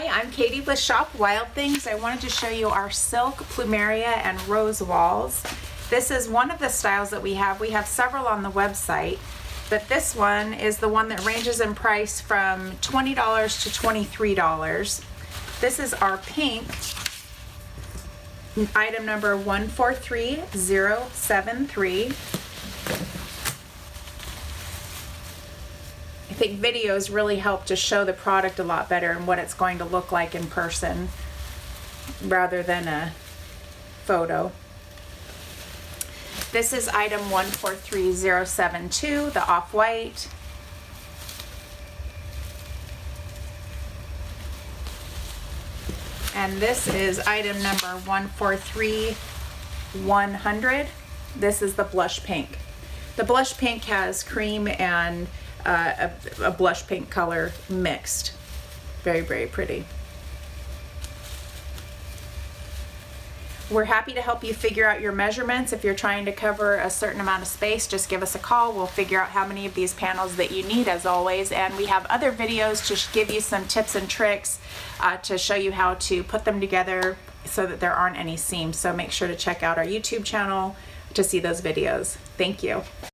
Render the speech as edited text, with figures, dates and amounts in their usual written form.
Hi, I'm Katie with Shop Wild Things. I wanted to show you our silk plumeria and rose walls. This is one of the styles that we have. We have several on the website, but this one is the one that ranges in price from $20 to $23. This is our pink, item number 143073. I think videos really help to show the product a lot better and what it's going to look like in person rather than a photo. This is item 143072, the off-white. And this is item number 143100. This is the blush pink. The blush pink has cream and a blush pink color mixed. Very, very pretty. We're happy to help you figure out your measurements. If you're trying to cover a certain amount of space, just give us a call. We'll figure out how many of these panels that you need, as always. And we have other videos to give you some tips and tricks to show you how to put them together so that there aren't any seams. So make sure to check out our YouTube channel to see those videos. Thank you.